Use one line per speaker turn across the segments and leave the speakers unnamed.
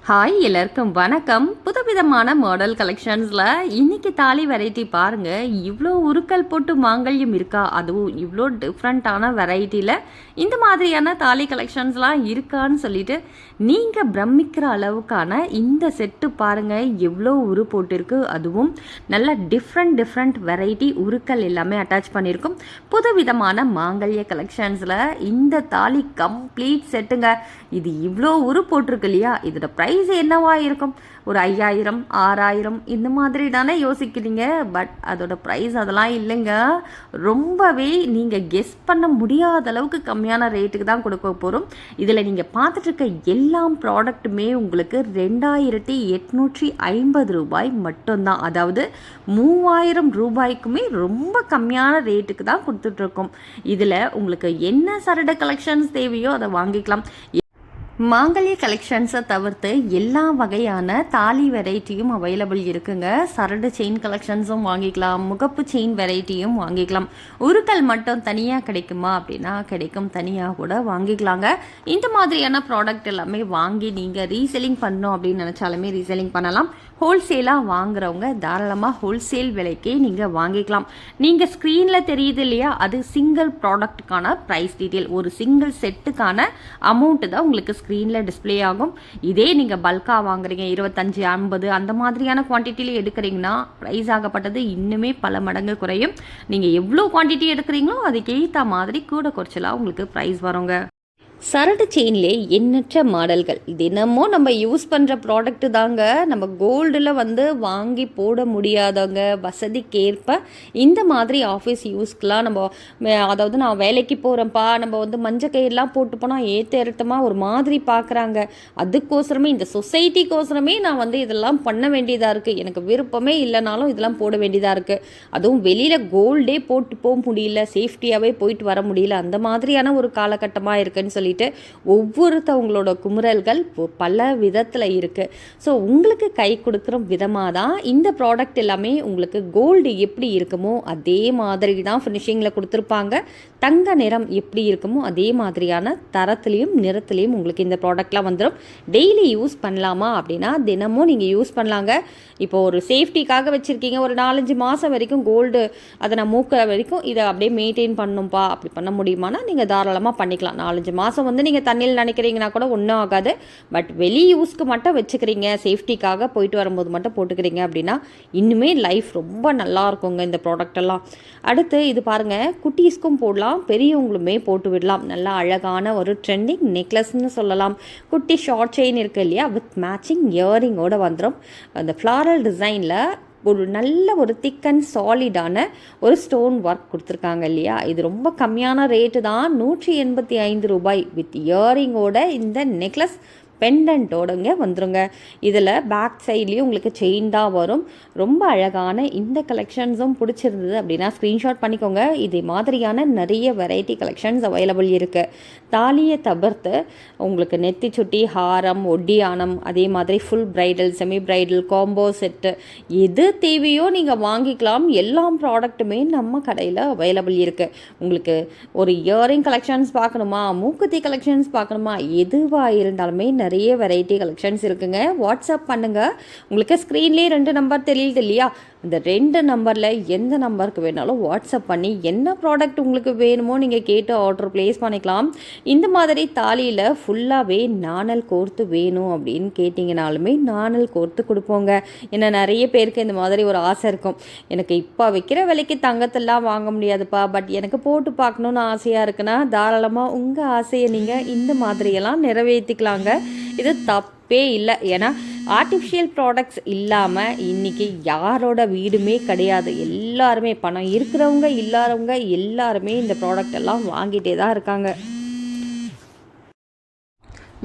Hi எல்லாருக்கும் வணக்கம். புதுவிதமான மாடல் கலெக்ஷன்ஸில் இன்னைக்கு தாலி வெரைட்டி பாருங்கள். இவ்வளோ உருக்கல் போட்டு மாங்கல்யம் இருக்கா, அதுவும் இவ்வளோ டிஃப்ரெண்ட்டான வெரைட்டியில் இந்த மாதிரியான தாலி கலெக்ஷன்ஸ்லாம் இருக்கான்னு சொல்லிட்டு நீங்கள் பிரமிக்கிற அளவுக்கான இந்த செட்டு பாருங்கள். எவ்வளோ உரு போட்டிருக்கு, அதுவும் நல்ல டிஃப்ரெண்ட் வெரைட்டி உருக்கல் எல்லாமே அட்டாச் பண்ணியிருக்கும். புதுவிதமான மாங்கல்ய கலெக்ஷன்ஸில் இந்த தாலி கம்ப்ளீட் செட்டுங்க. இது இவ்வளோ உரு போட்டிருக்கு இல்லையா, இதோட ப்ரைஸ் என்னவா இருக்கும்? ஒரு 5000 6000 இந்த மாதிரி தானே யோசிக்கிறீங்க. பட் அதோட ப்ரைஸ் அதெல்லாம் இல்லைங்க. ரொம்பவே நீங்கள் கெஸ் பண்ண முடியாத அளவுக்கு கம்மியான ரேட்டுக்கு தான் கொடுக்க போகிறோம். இதில் நீங்கள் பார்த்துட்ருக்க எல்லா ப்ராடக்ட்டுமே உங்களுக்கு 2850 ரூபாய் மட்டும்தான். அதாவது 3000 ரூபாய்க்குமே ரொம்ப கம்மியான ரேட்டுக்கு தான் கொடுத்துட்ருக்கோம். இதில் உங்களுக்கு என்ன சரட கலெக்ஷன்ஸ் தேவையோ அதை வாங்கிக்கலாம். மாங்கல்ய கலெக்ஷன்ஸை தவிர்த்து எல்லா வகையான தாலி வெரைட்டியும் அவைலபிள் இருக்குங்க. சரடு செயின் கலெக்ஷன்ஸும் வாங்கிக்கலாம், முகப்பு செயின் வெரைட்டியும் வாங்கிக்கலாம். உருக்கல் மட்டும் தனியாக கிடைக்குமா அப்படின்னா கிடைக்கும், தனியாக கூட வாங்கிக்கலாங்க. இந்த மாதிரியான ப்ராடக்ட் எல்லாமே வாங்கி நீங்கள் ரீசெல்லிங் பண்ணணும் அப்படின்னு நினச்சாலுமே ரீசெல்லிங் பண்ணலாம். ஹோல்சேலாக வாங்குறவங்க தாராளமாக ஹோல்சேல் விலைக்கே நீங்கள் வாங்கிக்கலாம். நீங்கள் ஸ்க்ரீனில் தெரியுது இல்லையா, அது சிங்கிள் ப்ராடக்ட்டுக்கான ப்ரைஸ் டீட்டெயில். ஒரு சிங்கிள் செட்டுக்கான அமௌண்ட்டு தான் உங்களுக்கு ஸ்க்ரீனில் டிஸ்பிளே ஆகும். இதே நீங்கள் பல்காக வாங்குறீங்க, 25 50 அந்த மாதிரியான குவான்டிட்டியில் எடுக்கிறீங்கன்னா ப்ரைஸ் ஆகப்பட்டது இன்னுமே பல மடங்கு குறையும். நீங்கள் எவ்வளோ குவான்டிட்டி எடுக்கிறீங்களோ அதுக்கேற்ற மாதிரி கூட குறைச்சலாக உங்களுக்கு ப்ரைஸ் வருங்க. சரடு செயின்லே எண்ணற்ற மாடல்கள். இது என்னமோ நம்ம யூஸ் பண்ணுற ப்ராடக்ட்டு தாங்க. நம்ம கோல்டில் வாங்கி போட முடியாதவங்க வசதிக்கேற்ப இந்த மாதிரி ஆஃபீஸ் யூஸ்க்கெலாம் நம்ம அதாவது நான் வேலைக்கு போகிறேன்ப்பா, நம்ம மஞ்சள் கயிறுலாம் போட்டு போனால் ஏற்றமாக ஒரு மாதிரி பார்க்குறாங்க. அதுக்கோசரமே இந்த சொசைட்டிக்கோசரமே நான் இதெல்லாம் பண்ண வேண்டியதாக இருக்குது. எனக்கு விருப்பமே இல்லைனாலும் இதெல்லாம் போட வேண்டியதாக இருக்குது. அதுவும் வெளியில் கோல்டே போட்டு போக முடியல, சேஃப்டியாகவே போயிட்டு வர முடியல, அந்த மாதிரியான ஒரு காலகட்டமாக இருக்குன்னு சொல்லி ஒவ்வொருத்தவங்களோட குமுறல்கள் பல விதத்தில் இருக்குது. ஸோ உங்களுக்கு கை கொடுக்குற விதமாக தான் இந்த ப்ராடக்ட் எல்லாமே. உங்களுக்கு கோல்டு எப்படி இருக்குமோ அதே மாதிரி தான் ஃபினிஷிங்கில் கொடுத்துருப்பாங்க. தங்க நிறம் எப்படி இருக்குமோ அதே மாதிரியான தரத்துலேயும் நிறத்துலேயும் உங்களுக்கு இந்த ப்ராடக்ட்லாம் வந்துடும். டெய்லி யூஸ் பண்ணலாமா அப்படின்னா தினமும் நீங்கள் யூஸ் பண்ணலாங்க. இப்போ ஒரு சேஃப்டிக்காக வச்சுருக்கீங்க, ஒரு 4-5 மாதம் வரைக்கும் கோல்டு அதை நான் மூக்கிற வரைக்கும் இதை அப்படியே மெயின்டைன் பண்ணணும்ப்பா, அப்படி பண்ண முடியுமானா நீங்கள் தாராளமாக பண்ணிக்கலாம். 4-5 மாதம் நீங்கள் தண்ணியில் நினைக்கிறீங்கன்னா கூட ஒன்றும் ஆகாது. பட் வெளி யூஸ்க்கு மட்டும் வச்சுக்கிறீங்க, சேஃப்டிக்காக போயிட்டு வரும்போது மட்டும் போட்டுக்கிறீங்க அப்படின்னா இன்னுமே லைஃப் ரொம்ப நல்லா இருக்குங்க இந்த ப்ராடக்ட் எல்லாம். அடுத்து இது பாருங்கள், குட்டீஸ்க்கும் போடலாம், பெரியவங்களுமே போட்டு விடலாம். நல்லா அழகான ஒரு ட்ரெண்டிங் நெக்லஸ்ன்னு சொல்லலாம். குட்டி ஷார்ட் செயின் இருக்குது இல்லையா, வித் மேட்சிங் இயரிங்கோடு வந்துடும். அந்த ஃப்ளாரல் டிசைனில் ஒரு நல்ல ஒரு திக் அண்ட் சாலிடான ஒரு ஸ்டோன் ஒர்க் கொடுத்துருக்காங்க இல்லையா. இது ரொம்ப கம்மியான ரேட்டு தான், 185 ரூபாய். வித் இயரிங்கோட இந்த நெக்லஸ் பெண்டன்ட்டோடங்க வந்துருங்க. இதில் பேக் சைட்லேயும் உங்களுக்கு செயின் தான் வரும். ரொம்ப அழகான இந்த கலெக்ஷன்ஸும் பிடிச்சிருந்தது அப்படின்னா ஸ்க்ரீன்ஷாட் பண்ணிக்கோங்க. இதே மாதிரியான நிறைய வெரைட்டி கலெக்ஷன்ஸ் அவைலபிள் இருக்குது. தாலியை தவிர்த்து உங்களுக்கு நெத்தி சுட்டி, ஹாரம், ஒட்டியானம், அதே மாதிரி full bridal, semi bridal, combo set எது தேவையோ நீங்கள் வாங்கிக்கலாம். எல்லா ப்ராடக்ட்டுமே நம்ம கடையில் அவைலபிள் இருக்குது. உங்களுக்கு ஒரு இயரிங் கலெக்ஷன்ஸ் பார்க்கணுமா, மூக்குத்தி கலெக்ஷன்ஸ் பார்க்கணுமா, எதுவாக இருந்தாலுமே நிறைய வெரைட்டி கலெக்ஷன்ஸ் இருக்குங்க. வாட்ஸ்அப் பண்ணுங்கள். உங்களுக்கு ஸ்க்ரீன்லேயே 2 நம்பர் தெரியுது இல்லையா, அந்த 2 நம்பரில் எந்த நம்பருக்கு வேணாலும் வாட்ஸ்அப் பண்ணி என்ன ப்ராடக்ட் உங்களுக்கு வேணுமோ நீங்கள் கேட்டு ஆர்டர் ப்ளேஸ் பண்ணிக்கலாம். இந்த மாதிரி தாலியில் ஃபுல்லாகவே நாணல் கோர்த்து வேணும் அப்படின்னு கேட்டிங்கனாலுமே நாணல் கோர்த்து கொடுப்போங்க. ஏன்னா நிறைய பேருக்கு இந்த மாதிரி ஒரு ஆசை இருக்கும், எனக்கு இப்போ வைக்கிற விலைக்கு தங்கத்தெல்லாம் வாங்க முடியாதுப்பா, பட் எனக்கு போட்டு பார்க்கணுன்னு ஆசையாக இருக்குன்னா தாராளமாக உங்கள் ஆசையை நீங்கள் இந்த மாதிரியெல்லாம் நிறைவேற்றிக்கலாங்க. இது தப்பே இல்லை. ஏன்னா ஆர்டிஃபிஷியல் ப்ராடக்ட்ஸ் இல்லாமல் இன்றைக்கி யாரோட வீடுமே கிடையாது. எல்லாருமே பணம் இருக்கிறவங்க இல்லாதவங்க எல்லாருமே இந்த ப்ராடக்ட் எல்லாம் வாங்கிட்டே தான் இருக்காங்க.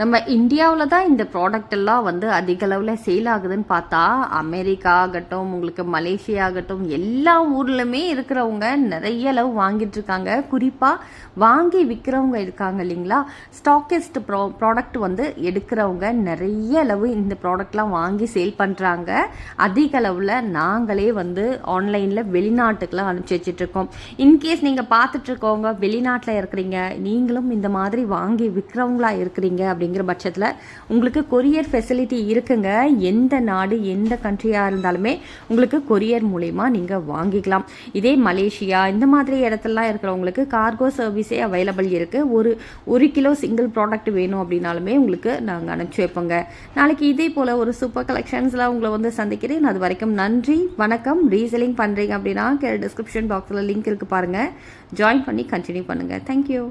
நம்ம இந்தியாவில் தான் இந்த ப்ராடக்ட் எல்லாம் அதிக அளவில் சேல் ஆகுதுன்னு பார்த்தா அமெரிக்கா ஆகட்டும், உங்களுக்கு மலேசியா ஆகட்டும், எல்லா ஊர்லையுமே இருக்கிறவங்க நிறைய அளவு வாங்கிட்டு இருக்காங்க. குறிப்பாக வாங்கி விற்கிறவங்க இருக்காங்க இல்லைங்களா, ஸ்டாக்கிஸ்ட் ப்ராடக்ட் எடுக்கிறவங்க நிறைய அளவு இந்த ப்ராடக்ட்லாம் வாங்கி சேல் பண்ணுறாங்க. அதிக அளவில் நாங்களே ஆன்லைனில் வெளிநாட்டுக்கெலாம் அனுப்பிச்சி வச்சிட்ருக்கோம். இன்கேஸ் நீங்கள் பார்த்துட்ருக்கவங்க வெளிநாட்டில் இருக்கிறீங்க, நீங்களும் இந்த மாதிரி வாங்கி விற்கிறவங்களா இருக்கிறீங்க அப்படி அப்படிங்கிற பட்சத்தில் உங்களுக்கு கொரியர் ஃபெசிலிட்டி இருக்குங்க. எந்த நாடு எந்த கண்ட்ரியாக இருந்தாலுமே உங்களுக்கு கொரியர் மூலயமா நீங்கள் வாங்கிக்கலாம். இதே மலேசியா இந்த மாதிரி இடத்துலலாம் இருக்கிறவங்களுக்கு கார்கோ சர்வீஸே அவைலபிள் இருக்குது. ஒரு கிலோ சிங்கிள் ப்ராடக்ட் வேணும் அப்படின்னாலுமே உங்களுக்கு நாங்கள் அனுப்பிச்சி வைப்போங்க. நாளைக்கு இதே போல் ஒரு சூப்பர் கலெக்ஷன்ஸில் உங்களை வந்து சந்திக்கிறேன். அது வரைக்கும் நன்றி, வணக்கம். ரீசெல்லிங் பண்ணுறீங்க அப்படின்னா டிஸ்கிரிப்ஷன் பாக்ஸில் லிங்க் இருக்குது பாருங்கள், ஜாயின் பண்ணி கண்டினியூ பண்ணுங்கள். தேங்க்யூ.